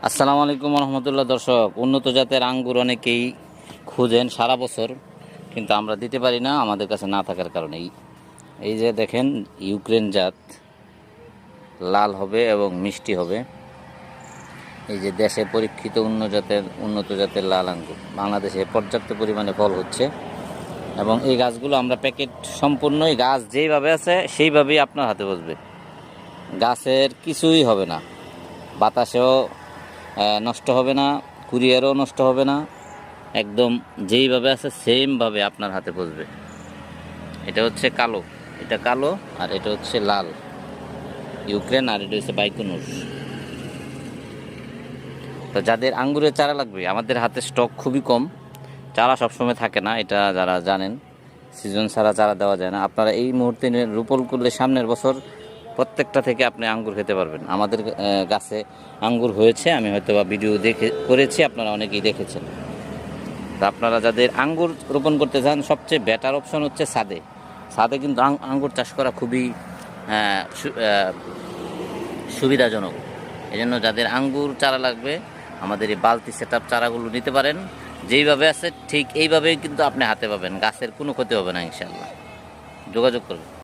আসসালামু আলাইকুম রহমতুল্লাহ। দর্শক, উন্নত জাতের আঙ্গুর অনেকেই খুঁজেন সারা বছর, কিন্তু আমরা দিতে পারি না আমাদের কাছে না থাকার কারণে। এই যে দেখেন, ইউক্রেন জাত, লাল হবে এবং মিষ্টি হবে। এই যে দেশে পরীক্ষিত উন্নত জাতের লাল আঙ্গুর, বাংলাদেশে পর্যাপ্ত পরিমাণে ফল হচ্ছে। এবং এই গাছগুলো আমরা প্যাকেট সম্পূর্ণই, গাছ যেইভাবে আছে সেইভাবেই আপনার হাতে বসবে। গাছের কিছুই হবে না, বাতাসেও নষ্ট হবে না, কুরিয়ারও নষ্ট হবে না, একদম যেইভাবে আছে সেমভাবে আপনার হাতে পৌঁছবে। এটা হচ্ছে কালো, এটা কালো, আর এটা হচ্ছে লাল ইউক্রেন, আর এটা হচ্ছে বাইকুনুর। তো যাদের আঙ্গুরের চারা লাগবে, আমাদের হাতে স্টক খুবই কম, চারা সবসময় থাকে না, এটা যারা জানেন। সিজন ছাড়া চারা দেওয়া যায় না। আপনারা এই মুহূর্তে রোপণ করলে সামনের বছর প্রত্যেকটা থেকে আপনি আঙ্গুর খেতে পারবেন। আমাদের গাছে আঙ্গুর হয়েছে, আমি হয়তো বা ভিডিও করেছি, আপনারা অনেকেই দেখেছেন। তা আপনারা যাদের আঙ্গুর রোপণ করতে চান, সবচেয়ে বেটার অপশন হচ্ছে ছাদে। ছাদে কিন্তু আঙ্গুর চাষ করা খুবই সুবিধাজনক। এই জন্য যাদের আঙ্গুর চারা লাগবে, আমাদের এই বালতি সেটআপ চারাগুলো নিতে পারেন। যেইভাবে আছে ঠিক এইভাবেই কিন্তু আপনি হাতে পাবেন, গাছের কোনো ক্ষতি হবে না ইনশাআল্লাহ। যোগাযোগ করবেন।